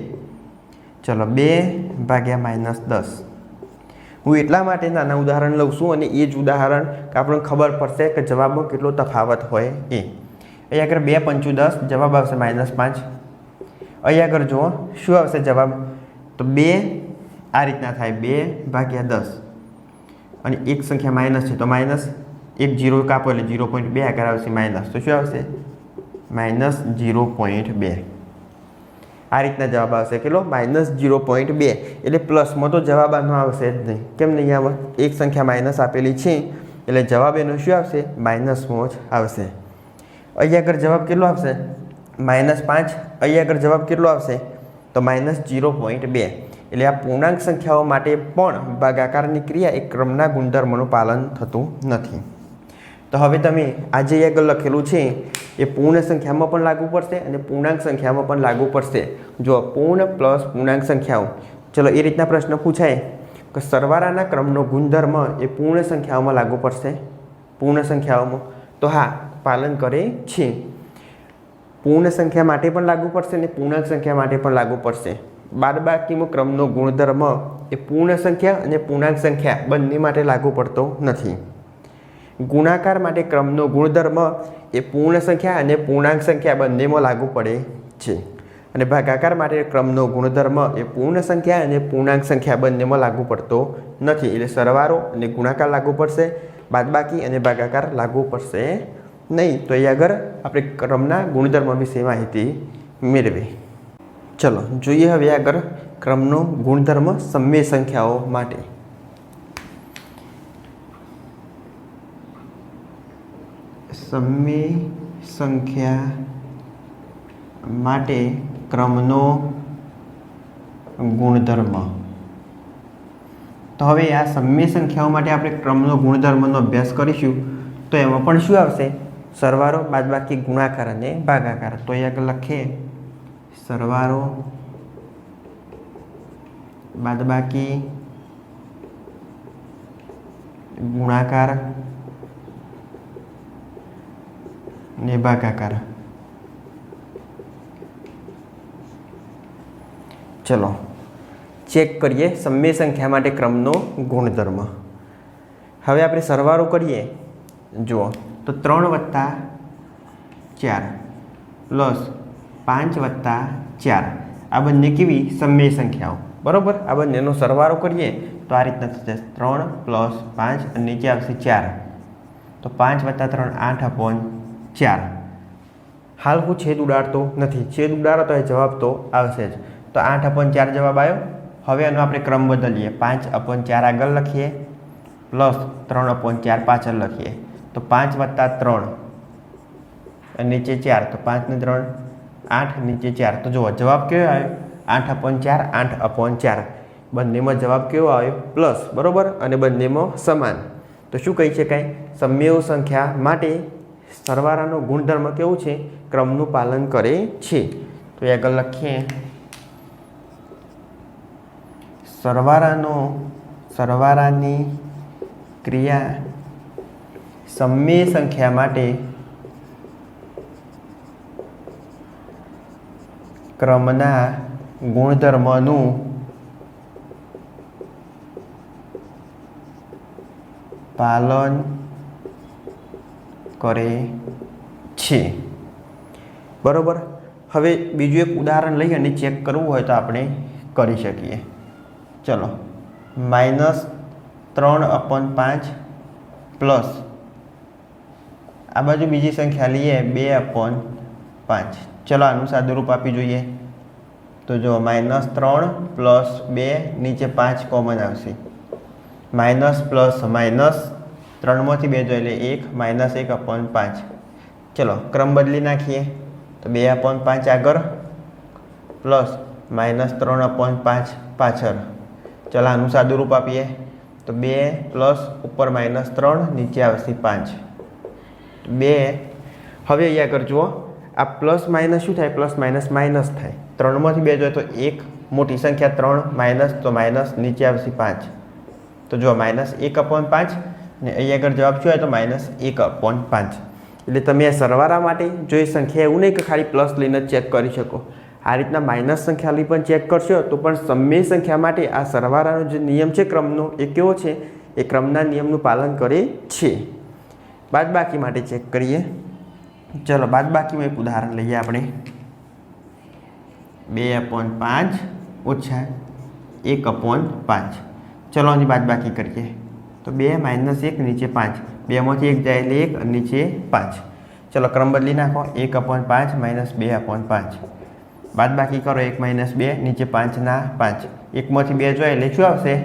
ચલો, 2 ભાગ્યા -10. હું એટલા માટે નાના ઉદાહરણ લઉં છું અને એ જ ઉદાહરણ આપણને ખબર પડશે કે જવાબમાં કેટલો તફાવત હોય એ. અહીં આગળ 2 પંચું 10, જવાબ આવશે -5. અહીં આગળ જુઓ શું આવશે જવાબ? તો 2 આ રીતના થાય, 2 ભાગ્યા 10 અને એક સંખ્યા માઇનસ છે તો માઇનસ, એક 0 કાપો એટલે 0.2 આગળ આવશે માઇનસ. તો શું આવશે? -0.2. આ રીતના જવાબ આવશે. કેટલો? -0.2. એટલે પ્લસમાં તો જવાબ આનો આવશે જ નહીં. કેમ નહીં આવે? એક સંખ્યા માઇનસ આપેલી છે એટલે જવાબ એનો શું આવશે? માઇનસમાં જ આવશે. અહીં આગળ જવાબ કેટલો આવશે? -5. અહીં આગળ જવાબ કેટલો આવશે? તો -0.2. એટલે આ પૂર્ણાંક સંખ્યાઓ માટે પણ ભાગાકારની ક્રિયા એ ક્રમના ગુણધર્મનું પાલન થતું નથી. તો હવે તમે આજે આગળ લખેલું છે એ પૂર્ણ સંખ્યામાં પણ લાગુ પડશે અને પૂર્ણાંક સંખ્યામાં પણ લાગુ પડશે. જો પૂર્ણ પ્લસ પૂર્ણાંક સંખ્યાઓ, ચલો એ રીતના પ્રશ્ન પૂછાય કે સરવાળાના ક્રમનો ગુણધર્મ એ પૂર્ણ સંખ્યાઓમાં લાગુ પડશે? પૂર્ણ સંખ્યાઓમાં તો હા, પાલન કરે છે. પૂર્ણ સંખ્યા માટે પણ લાગુ પડશે અને પૂર્ણાંક સંખ્યા માટે પણ લાગુ પડશે. બાદબાકીનો ક્રમનો ગુણધર્મ એ પૂર્ણ સંખ્યા અને પૂર્ણાંક સંખ્યા બંને માટે લાગુ પડતો નથી. ગુણાકાર માટે ક્રમનો ગુણધર્મ એ પૂર્ણ સંખ્યા અને પૂર્ણાંક સંખ્યા બંનેમાં લાગુ પડે છે. અને ભાગાકાર માટે ક્રમનો ગુણધર્મ એ પૂર્ણ સંખ્યા અને પૂર્ણાંક સંખ્યા બંનેમાં લાગુ પડતો નથી. એટલે સરવાળો અને ગુણાકાર લાગુ પડશે, બાદબાકી અને ભાગાકાર લાગુ પડશે નહીં. તો એ આગળ આપણે ક્રમના ગુણધર્મ વિશે માહિતી મેળવી. ચલો જોઈએ હવે આગળ ક્રમનો ગુણધર્મ સમય સંખ્યાઓ માટે. સમય સંખ્યા માટે ક્રમનો ગુણધર્મ. તો હવે આ સમય સંખ્યાઓ માટે આપણે ક્રમનો ગુણધર્મનો અભ્યાસ કરીશું. તો એમાં પણ શું આવશે? સરવાળો, બાદબાકી, ગુણાકાર અને ભાગાકાર. તો એ આગળ લખીએ સરવાળો, બાદબાકી, ગુણાકાર ને ભાગાકાર. ચલો ચેક કરીએ સમય સંખ્યા માટે ક્રમનો ગુણધર્મ. હવે આપણે સરવાળો કરીએ. જુઓ તો 3 + 4 પ્લસ 5 + 4 આ બંને કેવી? સમય સંખ્યાઓ. બરાબર, આ બંનેનો સરવાળો કરીએ તો આ રીતના થશે 3 + 5 અને નીચે આવશે 4. તો 5 + 3 8/4. હાલ હું છેદ ઉડાડતો નથી, છેદ ઉડાડો તો એ જવાબ તો આવશે જ. તો 8/4 જવાબ આવ્યો. હવે એનો આપણે ક્રમ બદલીએ. 5/4 આગળ લખીએ પ્લસ 3/4 પાછળ લખીએ. તો 5 + 3 અને નીચે 4. તો 5 ને 3 8, નીચે 4. તો જુઓ જવાબ કેવો આવ્યો? 8/4 8/4. બંનેમાં જવાબ કેવો આવ્યો? પ્લસ. બરાબર, અને બંનેમાં સમાન. તો શું કહી શકાય? સમય સંખ્યા માટે સરવાળાનો ગુણધર્મ કેવું છે? ક્રમનું પાલન કરે છે. તો એ આગળ લખીએ સરવાળાની ક્રિયા સમય સંખ્યા માટે ક્રમના ગુણધર્મનું પાલન કરે છે. બરાબર. હવે બીજું એક ઉદાહરણ લઈ અને ચેક કરવું હોય તો આપણે કરી શકીએ. ચલો, -3/5 પ્લસ આ બાજુ બીજી સંખ્યા લઈએ 2/5. ચલો આનું સાદુરૂપ આપી જોઈએ. તો જો -3 પ્લસ 2 નીચે 5 કોમન આવશે. માઇનસ પ્લસ માઇનસ 3માંથી 2 જોઈએ એટલે 1 -1/5. ચલો ક્રમ બદલી નાખીએ. તો 2/5 આગળ પ્લસ -3/5 પાછળ. ચાલો આનું સાદુરૂપ આપીએ તો 2 પ્લસ ઉપર -3 નીચે આવશે 5. 2 હવે અહીંયા આગળ જુઓ આ પ્લસ માઇનસ શું થાય? પ્લસ માઇનસ માઇનસ થાય. 3માંથી 2 જોઈએ તો 1 મોટી સંખ્યા 3 માઇનસ તો માઇનસ નીચે આવશે 5. તો જો -1/5 ને અહીંયા આગળ જવાબ શું આવે તો -1/5. એટલે તમે આ સરવાળા માટે જો એ સંખ્યા એવું નહીં કે ખાલી પ્લસ લઈને જ ચેક કરી શકો. આ રીતના માઇનસ સંખ્યા લઈ પણ ચેક કરશો તો પણ સમય સંખ્યા માટે આ સરવાળાનો જે નિયમ છે ક્રમનો એ કેવો છે? એ ક્રમના નિયમનું પાલન કરે છે. બાદબાકી માટે ચેક કરીએ. ચલો બાદબાકીમાં એક ઉદાહરણ લઈએ આપણે. 2/5 ઓછા 1/5. ચલો આની બાદબાકી કરીએ તો 2 - 1 નીચે 5. 2માંથી 1 જાય એટલે 1 નીચે 5. ચલો ક્રમ બદલી નાખો. 1/5 - 2/5. બાદબાકી કરો 1 - 2 નીચે 5 ના 5. 1માંથી 2 જાય એટલે શું આવશે?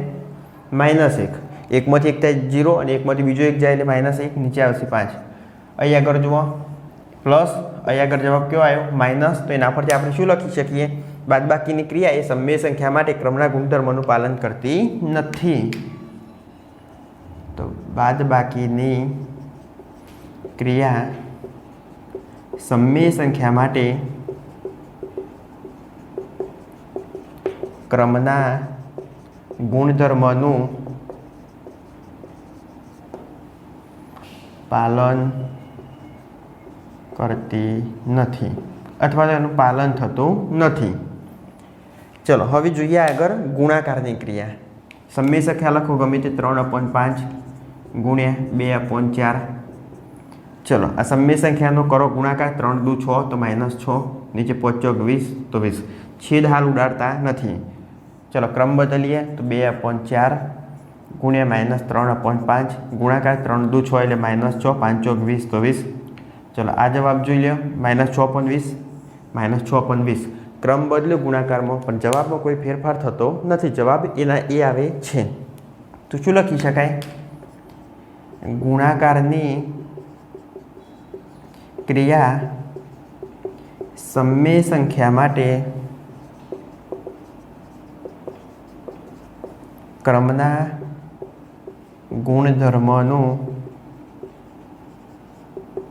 -1. 1માંથી 1 થાય 0 અને 1માંથી બીજો 1 જાય એટલે -1 નીચે આવશે 5. અહીં આગળ જુઓ પ્લસ, અહીં આગળ જવાબ કેવો આવ્યો? માઇનસ. તો એના પરથી આપણે શું લખી શકીએ? બાદબાકીની ક્રિયા એ સમય સંખ્યા માટે ક્રમના ગુણધર્મોનું પાલન કરતી નથી. તો બાદબાકીની ક્રિયા સમય સંખ્યા માટે ક્રમના ગુણધર્મનું પાલન કરતી નથી અથવા તો એનું પાલન થતું નથી. ચલો હવે જોઈએ આગળ ગુણાકારની ક્રિયા. સમય સંખ્યા લખો ગમે તે 3/5 ગુણ્યા 2/4. ચલો આ સમય સંખ્યાનો કરો ગુણાકાર. 3 દુ 6 તો -6 નીચે 5 ચોક 20 તો 20. છેદ હાલ ઉડાડતા નથી. ચલો ક્રમ બદલીએ તો 2/4 ગુણ્યા -3/5 ગુણાકાર. 3 દુ 6 એટલે -6 5 ચોક 20 તો 20. ચલો આ જવાબ જોઈ લો. -6/20 -6/20. ક્રમ બદલ્યો ગુણાકારમાં પણ જવાબમાં કોઈ ફેરફાર થતો નથી. જવાબ એના એ આવે છે. તો શું લખી શકાય? ગુણાકારની ક્રિયા સમય સંખ્યા માટે ક્રમના ગુણધર્મનું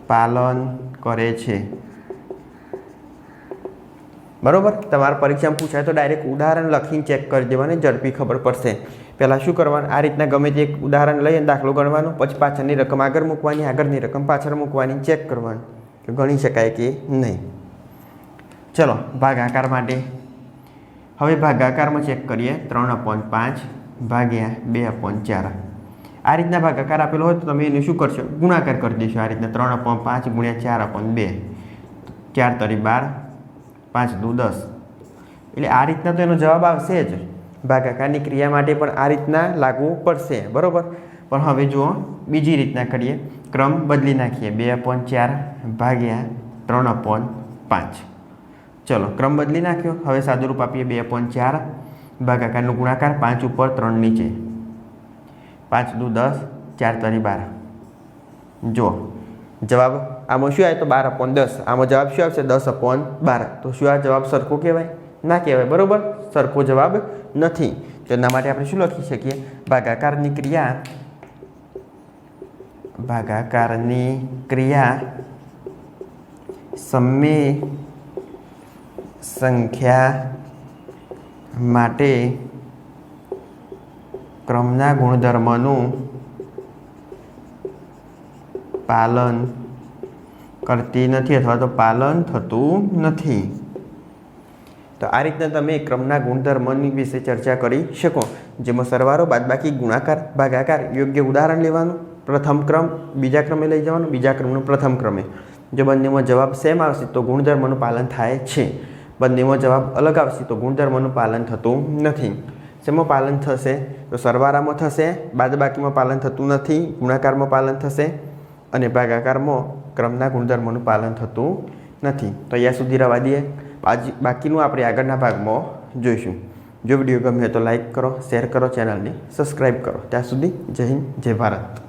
પાલન કરે છે. બરોબર. તમારા પરીક્ષામાં પૂછાય તો ડાયરેક્ટ ઉદાહરણ લખીને ચેક કરી દેવાની, ઝડપી ખબર પડશે. પહેલાં શું કરવાનું? આ રીતના ગમે તે એક ઉદાહરણ લઈને દાખલો ગણવાનો, પછી પાછળની રકમ આગળ મૂકવાની, આગળની રકમ પાછળ મૂકવાની, ચેક કરવાનું કે ગણી શકાય કે નહીં. ચલો ભાગાકાર માટે હવે ભાગાકારમાં ચેક કરીએ. 3/5 ભાગ્યા 2/4. આ રીતના ભાગાકાર આપેલો હોય તો તમે એને શું કરશો? ગુણાકાર કરી દેશો. આ રીતના 3/5 ગુણ્યા 4/2. 4 તરી 12, 5 દુ 10. એટલે આ રીતના તો એનો જવાબ આવશે જ. ભાગાકારની ક્રિયા માટે પણ આ રીતના લાગુ પડશે. બરાબર. પણ હવે જુઓ બીજી રીતના કરીએ. ક્રમ બદલી નાખીએ. 2/4 ભાગ્યા 3/5. ચલો ક્રમ બદલી નાખ્યો. હવે સાદુરૂપ આપીએ. 2/4 ભાગાકારનું ગુણાકાર. 5 ઉપર 3 નીચે. 5 દુ 10, 4 તરી 12. જો જવાબ આમાં શું આવે તો 12/10. આમાં જવાબ શું આવશે? 10/12. તો શું આ જવાબ સરખો કહેવાય? ના કહેવાય. બરાબર. સરખો જવાબ નથી. તો એના માટે આપણે શું લખી શકીએ? ભાગાકારની ક્રિયા સમય સંખ્યા માટે ક્રમના ગુણધર્મનું પાલન કરતી નથી અથવા તો પાલન થતું નથી. તો આ રીતના તમે ક્રમના ગુણધર્મની વિશે ચર્ચા કરી શકો, જેમાં સરવાળો, બાદબાકી, ગુણાકાર, ભાગાકાર. યોગ્ય ઉદાહરણ લેવાનું. પ્રથમ ક્રમ બીજા ક્રમે લઈ જવાનું, બીજા ક્રમનું પ્રથમ ક્રમે. જો બંનેમાં જવાબ સેમ આવશે તો ગુણધર્મનું પાલન થાય છે. બંનેમાં જવાબ અલગ આવશે તો ગુણધર્મનું પાલન થતું નથી. શેમાં પાલન થશે? તો સરવાળામાં થશે, બાદબાકીમાં પાલન થતું નથી, ગુણાકારમાં પાલન થશે અને ભાગાકારમાં ક્રમના ગુણધર્મોનું પાલન થતું નથી. તો અહીંયા સુધી રવા દઈએ. બાકીનું આપણે આગળના ભાગમાં જોઈશું. જો વિડીયો ગમે તો લાઈક કરો, શેર કરો, ચેનલને સબસ્ક્રાઈબ કરો. ત્યાં સુધી જય હિન્દ, જય ભારત.